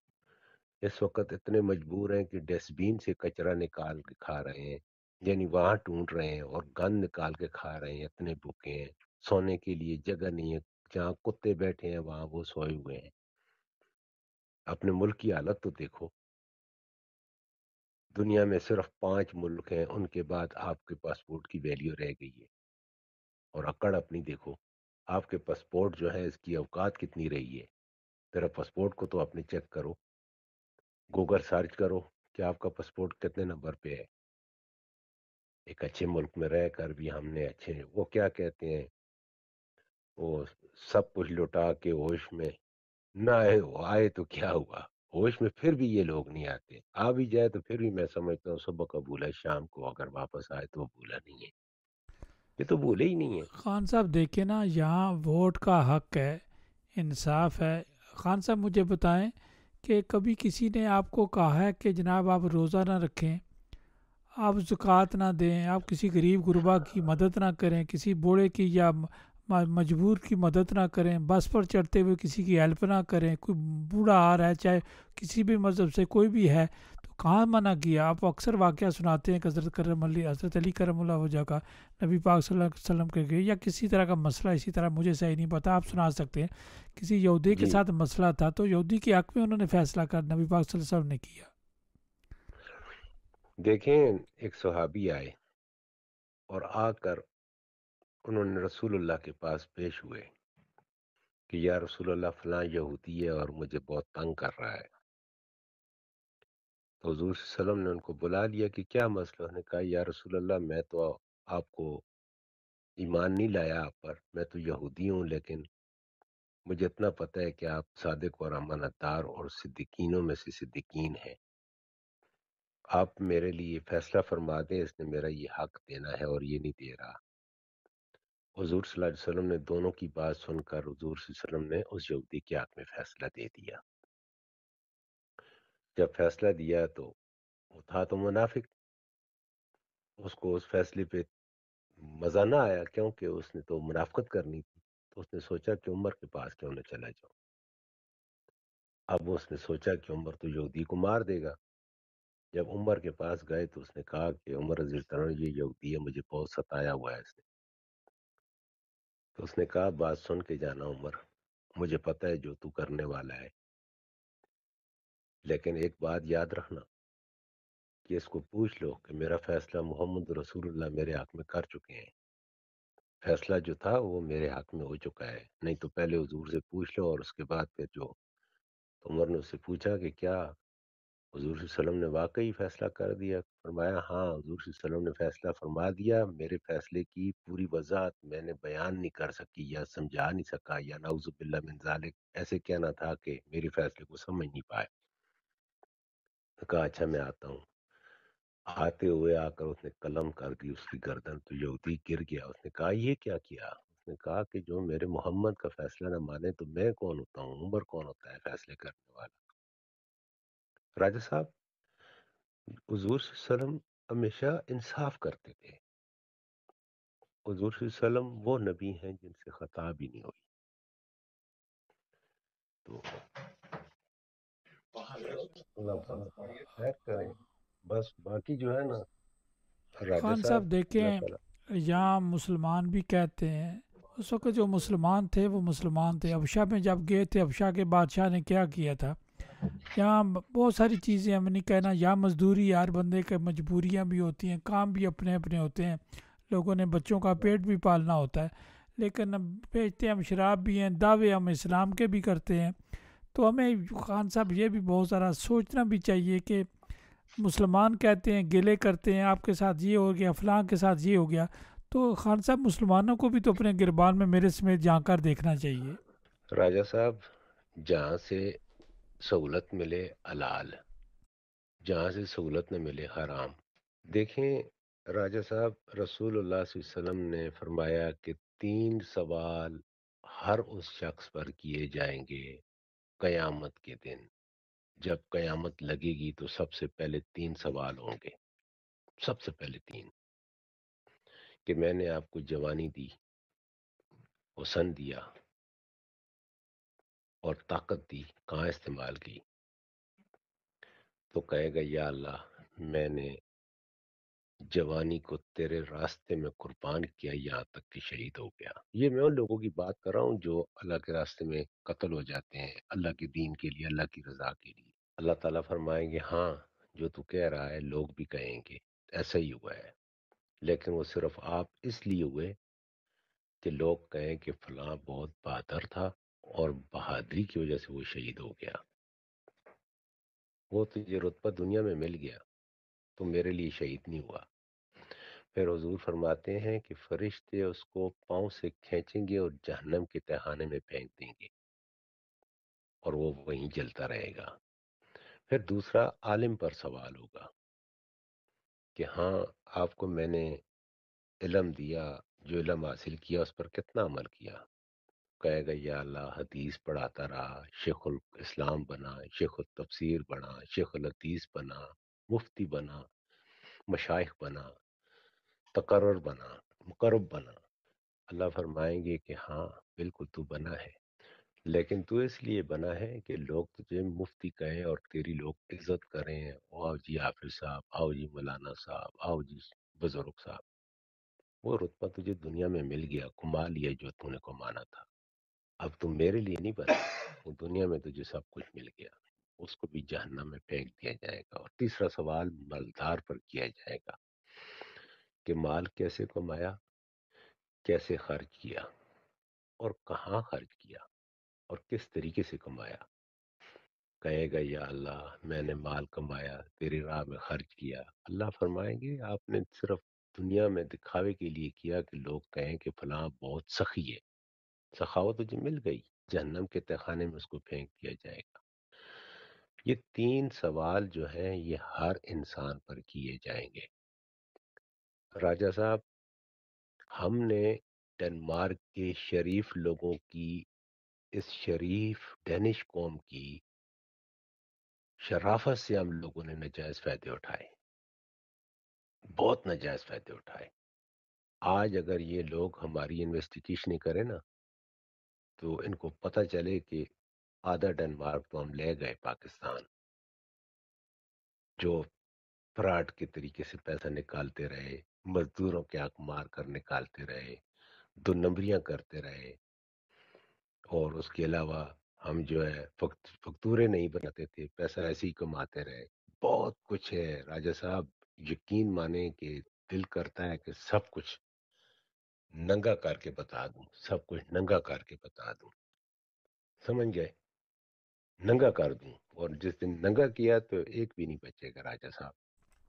Speaker 2: اس وقت اتنے مجبور ہیں کہ ڈسٹ بین سے کچرا نکال کے کھا رہے ہیں، یعنی وہاں ڈھونڈ رہے ہیں اور گند نکال کے کھا رہے ہیں. اتنے بھوکے ہیں، سونے کے لیے جگہ نہیں ہے. جہاں کتے بیٹھے ہیں وہاں وہ سوئے ہوئے ہیں. اپنے ملک کی حالت تو دیکھو. دنیا میں صرف 5 ملک ہیں، ان کے بعد آپ کے پاسپورٹ کی ویلیو رہ گئی ہے. اور اکڑ اپنی دیکھو. آپ کے پاسپورٹ جو ہے اس کی اوقات کتنی رہی ہے؟ تیرا پاسپورٹ کو تو اپنے چیک کرو، گوگل سرچ کرو کہ آپ کا پاسپورٹ کتنے نمبر پہ ہے. ایک اچھے ملک میں رہ کر بھی ہم نے اچھے، وہ کیا کہتے ہیں، وہ سب کچھ لٹا کے ہوش میں نہ آئے. وہ آئے تو کیا ہوا، ہوش میں پھر بھی یہ لوگ نہیں آتے. آ بھی جائے تو پھر بھی میں سمجھتا ہوں صبح کا بھولا شام کو اگر واپس آئے تو وہ بھولا نہیں ہے. یہ تو بھولے ہی نہیں ہے.
Speaker 1: خان صاحب دیکھیں نا، یہاں ووٹ کا حق ہے، انصاف ہے. خان صاحب مجھے بتائیں کہ کبھی کسی نے آپ کو کہا ہے کہ جناب آپ روزہ نہ رکھیں، آپ زکوٰۃ نہ دیں، آپ کسی غریب غربا کی مدد نہ کریں، کسی بوڑھے کی یا مجبور کی مدد نہ کریں، بس پر چڑھتے ہوئے کسی کی ہیلپ نہ کریں، کوئی بوڑھا آ رہا ہے چاہے کسی بھی مذہب سے کوئی بھی ہے تو کہاں منع کیا؟ آپ اکثر واقعہ سناتے ہیں کہ حضرت علی کرم اللہ وجہ کا نبی پاک صلی اللہ علیہ وسلم کے گئے، یا کسی طرح کا مسئلہ اسی طرح مجھے صحیح نہیں پتہ، آپ سنا سکتے ہیں. کسی یہودی کے
Speaker 2: جی
Speaker 1: ساتھ مسئلہ تھا تو یہودی کے حق میں انہوں نے فیصلہ کر نبی پاک صلی اللہ علیہ وسلم نے کیا.
Speaker 2: دیکھیں، ایک صحابی آئے اور آ کر انہوں نے رسول اللہ کے پاس پیش ہوئے کہ یا رسول اللہ فلاں یہودی ہے اور مجھے بہت تنگ کر رہا ہے. تو حضور صلی اللہ علیہ وسلم نے ان کو بلا لیا کہ کیا مسئلہ. نے کہا یا رسول اللہ میں تو آپ کو ایمان نہیں لایا آپ پر، میں تو یہودی ہوں، لیکن مجھے اتنا پتہ ہے کہ آپ صادق اور امانت دار اور صدیقینوں میں سے صدیقین ہیں. آپ میرے لیے فیصلہ فرما دیں، اس نے میرا یہ حق دینا ہے اور یہ نہیں دے رہا. حضور صلی اللہ علیہ وسلم نے دونوں کی بات سن کر حضور صلی اللہ علیہ وسلم نے اس یہودی کے حق میں فیصلہ دے دیا. جب فیصلہ دیا تو وہ تھا تو منافق. اس کو اس فیصلے پہ مزہ نہ آیا کیونکہ اس نے تو منافقت کرنی تھی. تو اس نے سوچا کہ عمر کے پاس کیوں نہ چلا جاؤں. اب اس نے سوچا کہ عمر تو یہودی کو مار دے گا. جب عمر کے پاس گئے تو اس نے کہا کہ عمر رضی اللہ عنہ یہ یہودی ہے، مجھے بہت ستایا ہوا ہے اس نے. تو اس نے کہا بات سن کے جانا عمر، مجھے پتہ ہے جو تو کرنے والا ہے، لیکن ایک بات یاد رکھنا کہ اس کو پوچھ لو کہ میرا فیصلہ محمد رسول اللہ میرے حق میں کر چکے ہیں. فیصلہ جو تھا وہ میرے حق میں ہو چکا ہے، نہیں تو پہلے حضور سے پوچھ لو اور اس کے بعد پھر جو. تو عمر نے اس سے پوچھا کہ کیا حضور صلی اللہ علیہ وسلم نے واقعی فیصلہ کر دیا؟ فرمایا ہاں، حضور صلی اللہ علیہ وسلم نے فیصلہ فرما دیا. میرے فیصلے کی پوری وضاحت میں نے بیان نہیں کر سکی یا سمجھا نہیں سکا، یا نعوذ باللہ من ذالک ایسے کہنا تھا کہ میرے فیصلے کو سمجھ نہیں پائے. تو کہا اچھا میں آتا ہوں. آتے ہوئے آ کر اس نے قلم کر دی اس کی گردن، تو یہودی گر گیا. اس نے کہا یہ کیا کیا؟ اس نے کہا کہ جو میرے محمد کا فیصلہ نہ مانے تو میں کون ہوتا ہوں، عمر کون ہوتا ہے فیصلے کرنے والا۔ راجہ صاحب، حضور صلی اللہ علیہ وسلم ہمیشہ انصاف کرتے تھے۔ حضور صلی اللہ علیہ وسلم وہ نبی ہیں جن سے خطا بھی نہیں ہوئی۔ تو اللہ تعالیٰ خیر کریں، بس باقی جو ہے نا راجہ
Speaker 1: خان
Speaker 2: صاحب،
Speaker 1: صاحب
Speaker 2: اللہ
Speaker 1: دیکھیں،
Speaker 2: تعالیٰ
Speaker 1: یہاں مسلمان بھی کہتے ہیں، اس وقت جو مسلمان تھے وہ مسلمان تھے۔ ابشا میں جب گئے تھے، ابشا کے بادشاہ نے کیا کیا تھا، یہاں بہت ساری چیزیں ہمیں نہیں کہنا، یہاں مزدوری ہر بندے کے مجبوریاں بھی ہوتی ہیں، کام بھی اپنے اپنے ہوتے ہیں، لوگوں نے بچوں کا پیٹ بھی پالنا ہوتا ہے، لیکن اب بیچتے ہم شراب بھی ہیں، دعوے ہم اسلام کے بھی کرتے ہیں۔ تو ہمیں خان صاحب یہ بھی بہت سارا سوچنا بھی چاہیے کہ مسلمان کہتے ہیں، گلے کرتے ہیں، آپ کے ساتھ یہ ہو گیا، فلاں کے ساتھ یہ ہو گیا، تو خان صاحب مسلمانوں کو بھی تو اپنے گربان میں میرے سمیت جا کر دیکھنا چاہیے۔
Speaker 2: راجہ صاحب، جہاں سے سہولت ملے حلال، جہاں سے سہولت نہ ملے حرام۔ دیکھیں راجہ صاحب، رسول اللہ صلی اللہ علیہ وسلم نے فرمایا کہ 3 سوال ہر اس شخص پر کیے جائیں گے قیامت کے دن۔ جب قیامت لگے گی تو سب سے پہلے 3 سوال ہوں گے، سب سے پہلے 3، کہ میں نے آپ کو جوانی دی، حسن دیا اور طاقت دی، کہاں استعمال کی؟ تو کہے گا یا اللہ، میں نے جوانی کو تیرے راستے میں قربان کیا، یہاں تک کہ شہید ہو گیا۔ یہ میں ان لوگوں کی بات کر رہا ہوں جو اللہ کے راستے میں قتل ہو جاتے ہیں، اللہ کے دین کے لیے، اللہ کی رضا کے لیے۔ اللہ تعالیٰ فرمائیں گے ہاں جو تو کہہ رہا ہے لوگ بھی کہیں گے ایسا ہی ہوا ہے، لیکن وہ صرف آپ اس لیے ہوئے کہ لوگ کہیں کہ فلاں بہت بہادر تھا اور بہادری کی وجہ سے وہ شہید ہو گیا۔ وہ تجھے رتبہ دنیا میں مل گیا، تو میرے لیے شہید نہیں ہوا۔ پھر حضور فرماتے ہیں کہ فرشتے اس کو پاؤں سے کھینچیں گے اور جہنم کے تہانے میں پھینک دیں گے اور وہ وہیں جلتا رہے گا۔ پھر دوسرا عالم پر سوال ہوگا کہ ہاں آپ کو میں نے علم دیا، جو علم حاصل کیا اس پر کتنا عمل کیا؟ کہے گا یا اللہ حدیث پڑھاتا رہا، شیخ الاسلام بنا، شیخ التفسیر بنا، شیخ الحدیث بنا، مفتی بنا، مشائخ بنا، تقرر بنا، مقرب بنا۔ اللہ فرمائیں گے کہ ہاں بالکل تو بنا ہے، لیکن تو اس لیے بنا ہے کہ لوگ تجھے مفتی کہیں اور تیری لوگ عزت کریں، آؤ جی حافظ صاحب، آؤ جی مولانا صاحب، آؤ جی بزرگ صاحب۔ وہ رتبہ تجھے دنیا میں مل گیا، کما لیا جو تو نے کمانا تھا، اب تم میرے لیے نہیں بنا، وہ دنیا میں تجھے سب کچھ مل گیا، اس کو بھی جہنم میں پھینک دیا جائے گا۔ اور تیسرا سوال مالدار پر کیا جائے گا کہ مال کیسے کمایا، کیسے خرچ کیا اور کہاں خرچ کیا اور کس طریقے سے کمایا؟ کہے گا یا اللہ میں نے مال کمایا، تیری راہ میں خرچ کیا۔ اللہ فرمائیں گے آپ نے صرف دنیا میں دکھاوے کے لیے کیا کہ لوگ کہیں کہ فلاں بہت سخی ہے، سخاوت تجھے مل گئی، جہنم کے تہخانے میں اس کو پھینک دیا جائے گا۔ یہ 3 سوال جو ہیں یہ ہر انسان پر کیے جائیں گے۔ راجہ صاحب، ہم نے ڈنمارک کے شریف لوگوں کی، اس شریف ڈینش قوم کی شرافت سے ہم لوگوں نے ناجائز فائدے اٹھائے، بہت ناجائز فائدے اٹھائے۔ آج اگر یہ لوگ ہماری انویسٹیگیشن کریں نا تو ان کو پتہ چلے کہ آدھا ڈنمارک تو ہم لے گئے پاکستان، جو فراڈ کے طریقے سے پیسہ نکالتے رہے، مزدوروں کے حق مار کر نکالتے رہے، 2 نمبریاں کرتے رہے، اور اس کے علاوہ ہم جو ہے فکتورے نہیں بناتے تھے، پیسہ ایسے ہی کماتے رہے۔ بہت کچھ ہے راجہ صاحب، یقین مانیں کہ دل کرتا ہے کہ سب کچھ ننگا کر کے بتا دوں، سب کچھ ننگا کر کے بتا دوں، سمجھ گئے؟ ننگا کر دوں، اور جس دن ننگا کیا تو ایک بھی نہیں بچے گا راجہ صاحب۔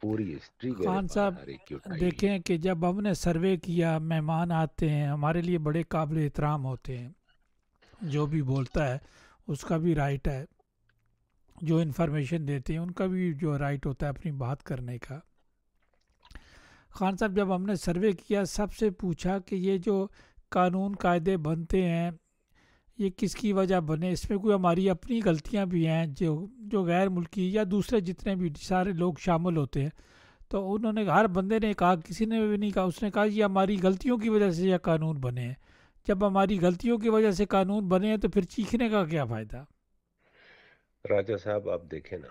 Speaker 2: پوری ہسٹری میرے
Speaker 1: خان
Speaker 2: پاس
Speaker 1: صاحب
Speaker 2: ہر ایک کی اٹھائی ہوئی ہے۔
Speaker 1: دیکھیں کہ جب ہم نے سروے کیا، مہمان آتے ہیں ہمارے لیے بڑے قابل احترام ہوتے ہیں، جو بھی بولتا ہے اس کا بھی رائٹ ہے، جو انفارمیشن دیتے ہیں ان کا بھی جو رائٹ ہوتا ہے اپنی بات کرنے کا۔ خان صاحب جب ہم نے سروے کیا، سب سے پوچھا کہ یہ جو قانون قاعدے بنتے ہیں یہ کس کی وجہ بنے؟ اس میں کوئی ہماری اپنی غلطیاں بھی ہیں جو غیر ملکی یا دوسرے جتنے بھی سارے لوگ شامل ہوتے ہیں، تو انہوں نے ہر بندے نے کہا، کسی نے بھی نہیں کہا، اس نے کہا یہ ہماری غلطیوں کی وجہ سے یہ قانون بنے ہیں۔ جب ہماری غلطیوں کی وجہ سے قانون بنے ہیں تو پھر چیخنے کا کیا فائدہ؟
Speaker 2: راجہ صاحب آپ دیکھیں نا،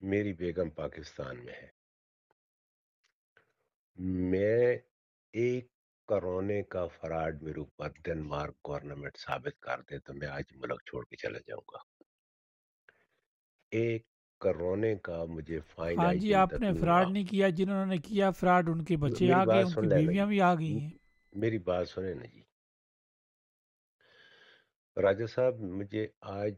Speaker 2: میری بیگم پاکستان میں ہے، میں ایک کرونے کا فراڈ میرے اوپر ڈنمارک گورنمنٹ ثابت کر دے تو میں آج ملک چھوڑ کے چلا جاؤں گا۔ ایک کرونے کا مجھے فائن
Speaker 1: ہاں
Speaker 2: آج
Speaker 1: جی،
Speaker 2: دن
Speaker 1: آپ
Speaker 2: تک
Speaker 1: نے
Speaker 2: نہیں ہوا۔
Speaker 1: فراڈ نہیں کیا، جنہوں نے کیا فراڈ ان کے بچے
Speaker 2: میری
Speaker 1: آ گئے،
Speaker 2: بات
Speaker 1: ان
Speaker 2: سن
Speaker 1: کی
Speaker 2: لینا
Speaker 1: بیویاں
Speaker 2: جی،
Speaker 1: بھی آ گئی ہیں۔
Speaker 2: میری بات سنیں نا جی۔ راجہ صاحب مجھے آج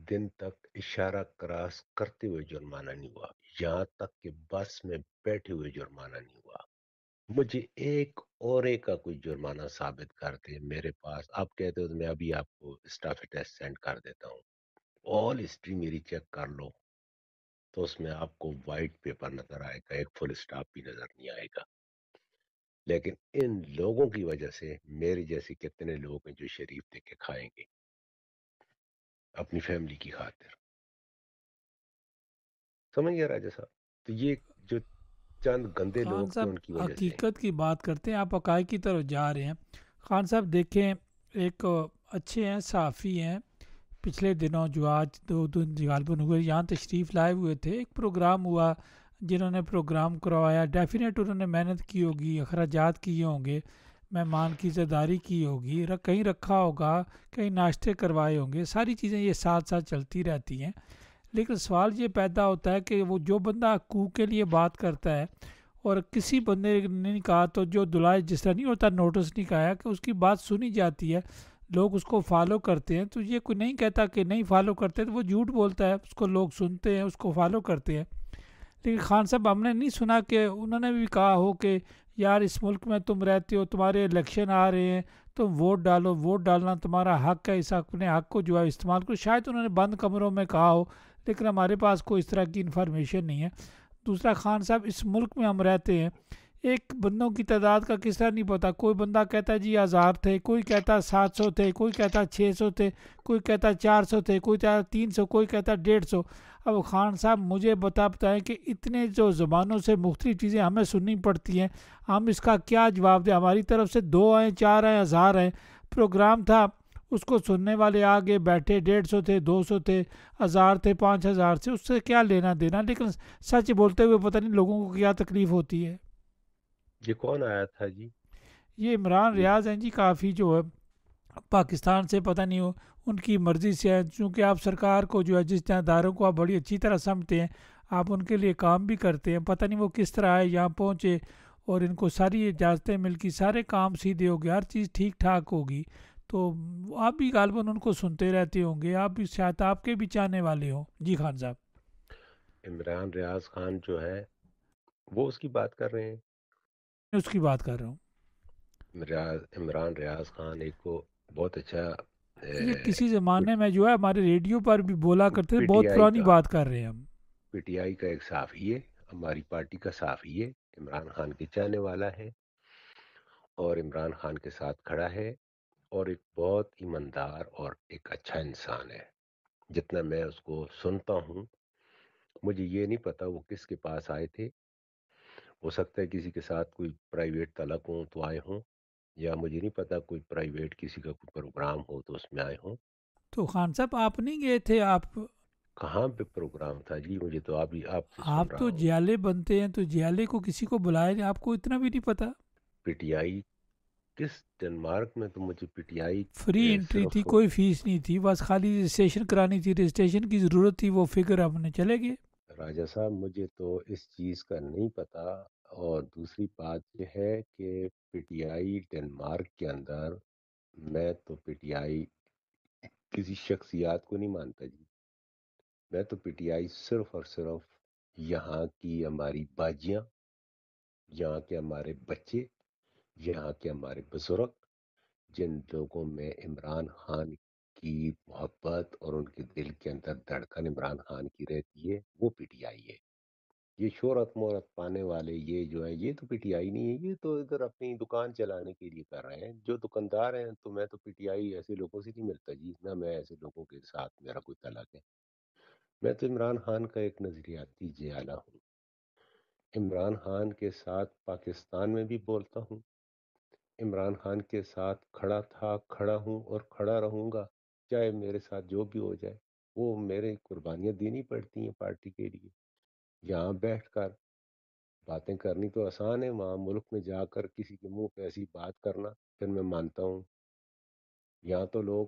Speaker 2: دن تک اشارہ کراس کرتے ہوئے جرمانہ نہیں ہوا، یہاں تک کہ بس میں بیٹھے ہوئے جرمانہ نہیں ہوا۔ مجھے ایک اور ایک کا کوئی جرمانہ ثابت کرتے میرے پاس، آپ کہتے ہو تو میں ابھی آپ کو اسٹافی ٹیسٹ سینڈ کر دیتا ہوں، آل ہسٹری میری چیک کر لو تو اس میں آپ کو وائٹ پیپر نظر آئے گا، ایک فل اسٹاپ بھی نظر نہیں آئے گا۔ لیکن ان لوگوں کی وجہ سے میرے جیسے کتنے لوگ ہیں جو شریف دے کے کھائیں گے اپنی فیملی کی خاطر، سمجھ گیا راجہ صاحب؟ تو یہ جو چند گندے لوگ
Speaker 1: خان
Speaker 2: تھے
Speaker 1: صاحب
Speaker 2: ان کی وجہ سے۔
Speaker 1: حقیقت کی بات کرتے ہیں، آپ حقائق کی طرف جا رہے ہیں۔ خان صاحب دیکھیں، ایک اچھے ہیں، صحافی ہیں، پچھلے دنوں جو آج 2 دن غالباً ہوئے یہاں تشریف لائے ہوئے تھے، ایک پروگرام ہوا، جنہوں نے پروگرام کروایا ڈیفینیٹ انہوں نے محنت کی ہوگی، اخراجات کیے ہوں گے، مہمان کی عزتداری کی ہوگی، کہیں رکھا ہوگا، کہیں ناشتے کروائے ہوں گے، ساری چیزیں یہ ساتھ ساتھ چلتی رہتی ہیں۔ لیکن سوال یہ پیدا ہوتا ہے کہ وہ جو بندہ حقوق کے لیے بات کرتا ہے اور کسی بندے نے نہیں کہا، تو جو دلائے جس طرح نہیں ہوتا، نوٹس نہیں کہا کہ اس کی بات سنی جاتی ہے، لوگ اس کو فالو کرتے ہیں، تو یہ کوئی نہیں کہتا کہ نہیں فالو کرتے، تو وہ جھوٹ بولتا ہے، اس کو لوگ سنتے ہیں، اس کو فالو کرتے ہیں۔ لیکن خان صاحب ہم نے نہیں سنا کہ انہوں نے بھی کہا ہو کہ یار اس ملک میں تم رہتے ہو، تمہارے الیکشن آ رہے ہیں، تم ووٹ ڈالو، ووٹ ڈالنا تمہارا حق ہے، اس اپنے حق کو جو ہے استعمال کرو۔ شاید انہوں نے بند کمروں میں کہا ہو، لیکن ہمارے پاس کوئی اس طرح کی انفارمیشن نہیں ہے۔ دوسرا خان صاحب، اس ملک میں ہم رہتے ہیں، ایک بندوں کی تعداد کا کس طرح نہیں پتا، کوئی بندہ کہتا ہے جی 1000 تھے، کوئی کہتا ہے 700 تھے، کوئی کہتا ہے 600 تھے، کوئی کہتا ہے 400 تھے، کوئی کہتا ہے 300، کوئی کہتا ہے 150۔ اب خان صاحب مجھے بتائیں کہ اتنے جو زبانوں سے مختلف چیزیں ہمیں سننی پڑتی ہیں، ہم اس کا کیا جواب دیں؟ ہماری طرف سے 2 آئیں، 4 آئیں، 1000 آئیں، پروگرام تھا، اس کو سننے والے آگے بیٹھے 150 تھے، 200 تھے، 1000 تھے، 5000 سے، اس سے کیا لینا دینا؟ لیکن سچ بولتے ہوئے پتہ نہیں لوگوں کو کیا تکلیف ہوتی ہے۔
Speaker 2: یہ کون آیا تھا جی؟
Speaker 1: یہ عمران
Speaker 2: یہ
Speaker 1: ریاض ہیں جی، کافی جو ہے پاکستان سے، پتہ نہیں ہو ان کی مرضی سے ہے، چونکہ آپ سرکار کو جو ہے جس اداروں کو آپ بڑی اچھی طرح سمجھتے ہیں، آپ ان کے لیے کام بھی کرتے ہیں، پتہ نہیں وہ کس طرح آئے یہاں پہنچے اور ان کو ساری اجازتیں مل کی، سارے کام سیدھے ہو گئے، ہر چیز ٹھیک ٹھاک ہوگی، تو آپ بھی غالباً ان کو سنتے رہتے ہوں گے، آپ بھی شاید آپ کے بھی چاہنے والے ہوں۔ جی خان صاحب،
Speaker 2: عمران ریاض خان جو ہے وہ اس کی بات کر رہے ہیں؟
Speaker 1: میں اس کی بات کر رہا ہوں۔
Speaker 2: عمران ریاض خان ایک کو بہت اچھا
Speaker 1: یہ کسی زمانے میں جو ہے ہمارے ریڈیو پر بھی بولا کرتے
Speaker 2: پی
Speaker 1: تھے،
Speaker 2: ٹی
Speaker 1: بہت
Speaker 2: آئی
Speaker 1: پرانی
Speaker 2: کا
Speaker 1: بات کر رہے ہیں ہم۔
Speaker 2: پی ٹی آئی کا ایک صحافی ہے، ہماری پارٹی کا صحافی ہے، عمران خان کے چاہنے والا ہے اور عمران خان کے ساتھ کھڑا ہے، اور ایک بہت ایماندار اور ایک اچھا انسان ہے۔ جتنا میں اس کو سنتا ہوں، مجھے یہ نہیں پتا وہ کس کے پاس آئے تھے، ہو سکتا ہے کسی کے ساتھ کوئی پرائیویٹ تعلق ہوں تو آئے ہوں، یا مجھے نہیں پتا کوئی پرائیویٹ کسی کا کوئی پروگرام ہو تو اس میں آئے ہوں۔
Speaker 1: تو خان صاحب آپ نہیں گئے تھے؟
Speaker 2: کہاں پہ پروگرام تھا جی؟ مجھے تو آپ سے سن
Speaker 1: آپ
Speaker 2: رہا
Speaker 1: تو
Speaker 2: ہوں۔
Speaker 1: جیالے بنتے ہیں، تو جیالے کو کسی کو بلایا نہیں، آپ کو اتنا بھی نہیں پتا؟
Speaker 2: پی ٹی آئی کس ڈنمارک میں تو مجھے P T I
Speaker 1: free entry تھی،
Speaker 2: صرف
Speaker 1: کوئی فیس نہیں تھی، بس خالی رجسٹریشن کرانی تھی، رجسٹریشن کی ضرورت تھی، وہ فگر ہم نے چلے گئے۔
Speaker 2: راجہ صاحب مجھے تو اس چیز کا نہیں پتا، اور دوسری بات یہ ہے کہ پی ٹی آئی ڈنمارک کے اندر، میں تو پی ٹی آئی کسی شخصیات کو نہیں مانتا جی، میں تو پی ٹی آئی صرف اور صرف یہاں کی ہماری باجیاں، یہاں کے ہمارے بچے، یہاں کے ہمارے بزرگ، جن لوگوں میں عمران خان کی محبت اور ان کے دل کے اندر دھڑکن عمران خان کی رہتی ہے، وہ پی ٹی آئی ہے۔ یہ شہرت مہرت پانے والے یہ جو ہے یہ تو پی ٹی آئی نہیں ہے، یہ تو ادھر اپنی دکان چلانے کے لیے کر رہے ہیں جو دکاندار ہیں. تو میں تو پی ٹی آئی ایسے لوگوں سے نہیں ملتا جی، نہ میں ایسے لوگوں کے ساتھ میرا کوئی تعلق ہے. میں تو عمران خان کا ایک نظریاتی جیالہ ہوں. عمران خان کے ساتھ پاکستان میں بھی بولتا ہوں، عمران خان کے ساتھ کھڑا تھا، کھڑا ہوں اور کھڑا رہوں گا، چاہے میرے ساتھ جو بھی ہو جائے. وہ میرے قربانیاں دینی پڑتی ہیں پارٹی کے لیے. یہاں بیٹھ کر باتیں کرنی تو آسان ہے، وہاں ملک میں جا کر کسی کے منہ پہ ایسی بات کرنا پھر میں مانتا ہوں. یہاں تو لوگ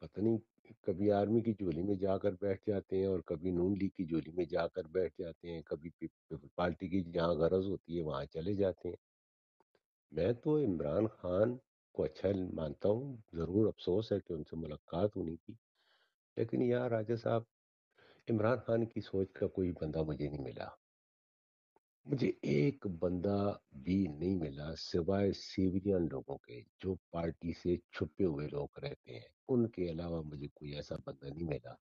Speaker 2: پتہ نہیں کبھی آرمی کی جولی میں جا کر بیٹھ جاتے ہیں اور کبھی نون لیگ کی جولی میں جا کر بیٹھ جاتے ہیں، کبھی پیپل پارٹی کی جہاں غرض ہوتی ہے وہاں چلے جاتے ہیں. میں تو عمران خان کو اچھا مانتا ہوں، ضرور افسوس ہے کہ ان سے ملاقات ہونی تھی، لیکن یار راجہ صاحب عمران خان کی سوچ کا کوئی بندہ مجھے نہیں ملا. مجھے ایک بندہ بھی نہیں ملا سوائے سیوین لوگوں کے جو پارٹی سے چھپے ہوئے لوگ رہتے ہیں. ان کے علاوہ مجھے کوئی ایسا بندہ نہیں ملا.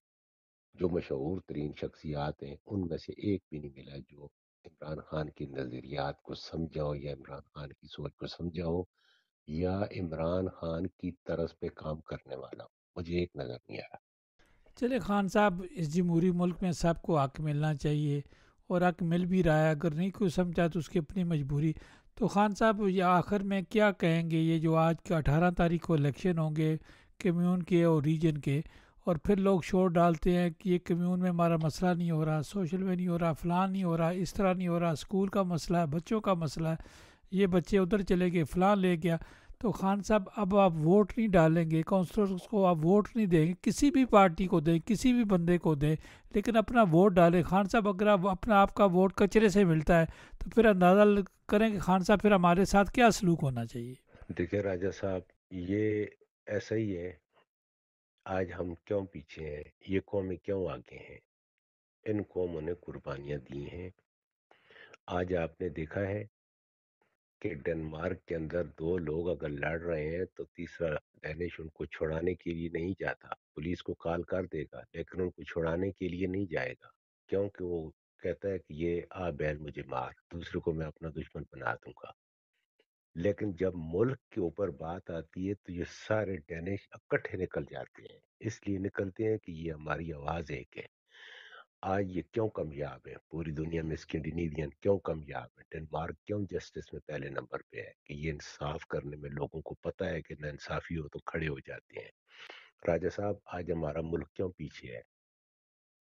Speaker 2: جو مشہور ترین شخصیات ہیں ان میں سے ایک بھی نہیں ملا جو عمران خان کے نظریات کو سمجھاؤ یا عمران خان کی سوچ کو سمجھاؤ یا عمران خان کی طرز پہ کام کرنے والا ہو. مجھے ایک نظر نہیں آیا.
Speaker 1: چلے خان صاحب، اس جمہوری ملک میں سب کو حق ملنا چاہیے، اور حق مل بھی رہا ہے. اگر نہیں کوئی سمجھا تو اس کی اپنی مجبوری. تو خان صاحب یہ آخر میں کیا کہیں گے؟ یہ جو آج کے 18 تاریخ کو الیکشن ہوں گے کمیون کے اور ریجن کے، اور پھر لوگ شور ڈالتے ہیں کہ یہ کمیون میں ہمارا مسئلہ نہیں ہو رہا، سوشل میں نہیں ہو رہا، فلاں نہیں ہو رہا، اس طرح نہیں ہو رہا، اسکول کا مسئلہ ہے، بچوں کا مسئلہ ہے، یہ بچے ادھر چلے گئے، فلاں لے گیا. تو خان صاحب اب آپ ووٹ نہیں ڈالیں گے، کونسلرس کو آپ ووٹ نہیں دیں گے، کسی بھی پارٹی کو دیں، کسی بھی بندے کو دیں، لیکن اپنا ووٹ ڈالیں. خان صاحب اگر آپ کا ووٹ کچرے سے ملتا ہے تو پھر اندازہ کریں کہ خان صاحب پھر ہمارے ساتھ کیا سلوک ہونا چاہیے.
Speaker 2: دیکھیں راجہ صاحب، یہ ایسا ہی ہے. آج ہم کیوں پیچھے ہیں، یہ قومیں کیوں آگے ہیں؟ ان قوموں نے قربانیاں دی ہیں. آج آپ نے دیکھا ہے کہ ڈنمارک کے اندر دو لوگ اگر لڑ رہے ہیں تو تیسرا ڈینش ان کو چھڑانے کے لیے نہیں جاتا. پولیس کو کال کر دے گا لیکن ان کو چھڑانے کے لیے نہیں جائے گا، کیونکہ وہ کہتا ہے کہ یہ آ بیل مجھے مار، دوسرے کو میں اپنا دشمن بنا دوں گا. لیکن جب ملک کے اوپر بات آتی ہے تو یہ سارے ڈینش اکٹھے نکل جاتے ہیں. اس لیے نکلتے ہیں کہ یہ ہماری آواز ایک ہے. آج یہ کیوں کامیاب ہے پوری دنیا میں؟ اسکینڈینیوین کیوں کامیاب ہے؟ ڈنمارک کیوں جسٹس میں پہلے نمبر پہ ہے؟ کہ یہ انصاف کرنے میں لوگوں کو پتہ ہے کہ نہ انصافی ہو تو کھڑے ہو جاتے ہیں. راجہ صاحب آج ہمارا ملک کیوں پیچھے ہے؟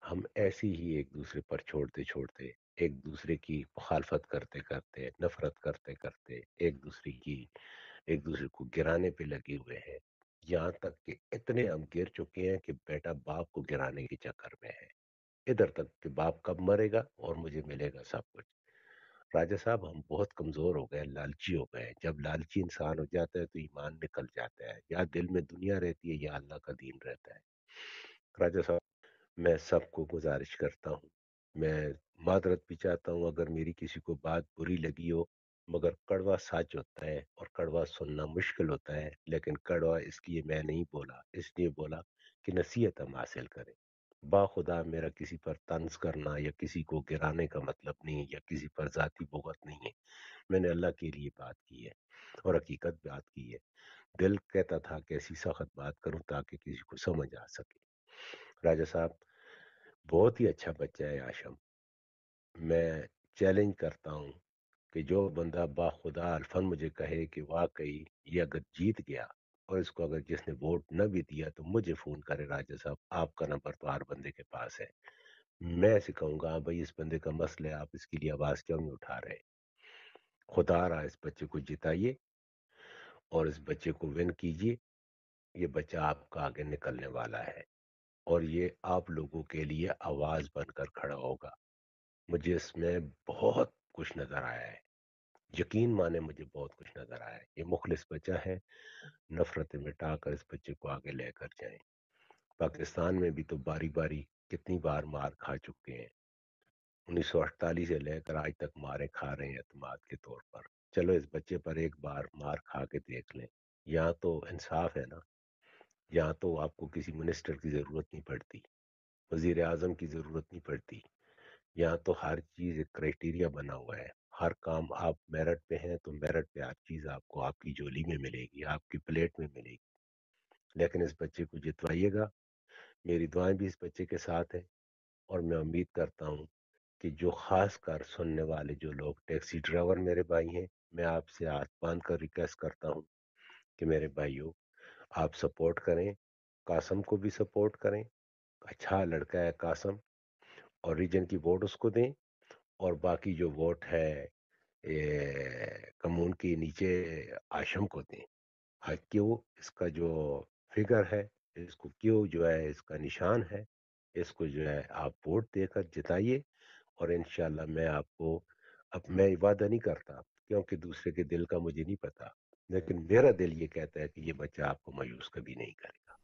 Speaker 2: ہم ایسے ہی ایک دوسرے پر چھوڑتے چھوڑتے، ایک دوسرے کی مخالفت کرتے کرتے، نفرت کرتے کرتے، ایک دوسرے کو گرانے پہ لگے ہوئے ہیں. یہاں تک کہ اتنے ہم گر چکے ہیں کہ بیٹا باپ کو گرانے کے چکر میں ہے. ادھر تک کہ باپ کب مرے گا اور مجھے ملے گا سب کچھ. راجہ صاحب ہم بہت کمزور ہو گئے، لالچی ہو گئے. جب لالچی انسان ہو جاتا ہے تو ایمان نکل جاتا ہے. یا دل میں دنیا رہتی ہے یا اللہ کا دین رہتا ہے. راجہ صاحب میں سب کو گزارش کرتا ہوں، میں معذرت بھی چاہتا ہوں اگر میری کسی کو بات بری لگی ہو، مگر کڑوا سچ ہوتا ہے اور کڑوا سننا مشکل ہوتا ہے. لیکن کڑوا اس لیے میں نہیں بولا، اس لیے بولا کہ نصیحت ہم حاصل کریں. خدا میرا کسی پر طنز کرنا یا کسی کو گرانے کا مطلب نہیں، یا کسی پر ذاتی بغض نہیں ہے. میں نے اللہ کے لیے بات کی ہے اور حقیقت بات کی ہے. دل کہتا تھا کہ ایسی سخت بات کروں تاکہ کسی کو سمجھ آ سکے. راجہ صاحب بہت ہی اچھا بچہ ہے آشم. میں چیلنج کرتا ہوں کہ جو بندہ باخدا الفن مجھے کہے کہ واقعی یہ اگر جیت گیا، اور اس کو اگر جس نے ووٹ نہ بھی دیا تو مجھے فون کرے. راجہ صاحب آپ کا نمبر تو ہر بندے کے پاس ہے. میں ایسے کہوں گا ہاں بھائی اس بندے کا مسئلہ ہے، آپ اس کے لیے آواز کیوں نہیں اٹھا رہے؟ خدا رہا اس بچے کو جتائیے اور اس بچے کو ون کیجیے. یہ بچہ آپ کا آگے نکلنے والا ہے اور یہ آپ لوگوں کے لیے آواز بن کر کھڑا ہوگا. مجھے اس میں بہت کچھ نظر آیا ہے، یقین مانے مجھے بہت کچھ نظر آیا ہے. یہ مخلص بچہ ہے. نفرتیں مٹا کر اس بچے کو آگے لے کر جائیں. پاکستان میں بھی تو باری باری کتنی بار مار کھا چکے ہیں. 1948 سے لے کر آج تک مارے کھا رہے ہیں اعتماد کے طور پر. چلو اس بچے پر ایک بار مار کھا کے دیکھ لیں. یہاں تو انصاف ہے نا. یہاں تو آپ کو کسی منسٹر کی ضرورت نہیں پڑتی، وزیر اعظم کی ضرورت نہیں پڑتی. یہاں تو ہر چیز ایک کرائٹیریا بنا ہوا ہے. ہر کام آپ میرٹ پہ ہیں تو میرٹ پہ ہر چیز آپ کو آپ کی جولی میں ملے گی، آپ کی پلیٹ میں ملے گی. لیکن اس بچے کو جتوائیے گا. میری دعائیں بھی اس بچے کے ساتھ ہیں، اور میں امید کرتا ہوں کہ جو خاص کر سننے والے جو لوگ ٹیکسی ڈرائیور میرے بھائی ہیں، میں آپ سے ہاتھ باندھ کر ریکویسٹ کرتا ہوں کہ میرے بھائیوں، آپ سپورٹ کریں، قاسم کو بھی سپورٹ کریں. اچھا لڑکا ہے قاسم، اور ریجن کی ووٹ اس کو دیں. اور باقی جو ووٹ ہے کمون کے نیچے آشم کو دیں. ہاں، کیوں اس کا جو فگر ہے، اس کو کیوں جو ہے اس کا نشان ہے، اس کو جو ہے آپ ووٹ دے کر جتائیے. اور انشاءاللہ میں آپ کو، اب میں وعدہ نہیں کرتا کیونکہ دوسرے کے دل کا مجھے نہیں پتا، لیکن میرا دل یہ کہتا ہے کہ یہ بچہ آپ کو مایوس کبھی نہیں کرے گا.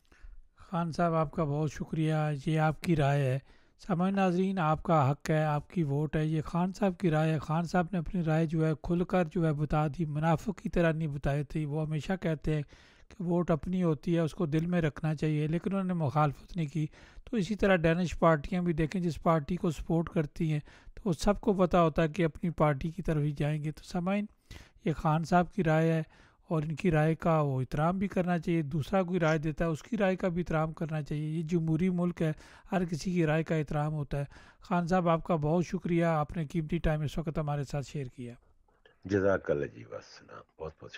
Speaker 1: خان صاحب آپ کا بہت شکریہ، یہ آپ کی رائے ہے. سامعین ناظرین، آپ کا حق ہے، آپ کی ووٹ ہے، یہ خان صاحب کی رائے ہے. خان صاحب نے اپنی رائے جو ہے کھل کر جو ہے بتا دی، منافق کی طرح نہیں بتائی تھی. وہ ہمیشہ کہتے ہیں کہ ووٹ اپنی ہوتی ہے، اس کو دل میں رکھنا چاہیے، لیکن انہوں نے مخالفت نہیں کی. تو اسی طرح ڈینش پارٹیاں بھی دیکھیں، جس پارٹی کو سپورٹ کرتی ہیں تو وہ سب کو پتہ ہوتا ہے کہ اپنی پارٹی کی طرف ہی جائیں گے. تو سامعین، یہ خان صاحب کی رائے ہے، اور ان کی رائے کا وہ احترام بھی کرنا چاہیے. دوسرا کوئی رائے دیتا ہے اس کی رائے کا بھی احترام کرنا چاہیے. یہ جمہوری ملک ہے، ہر کسی کی رائے کا احترام ہوتا ہے. خان صاحب آپ کا بہت شکریہ، آپ نے قیمتی ٹائم اس وقت ہمارے ساتھ شیئر کیا.
Speaker 2: جزاک اللہ جی، والسلام، بہت بہت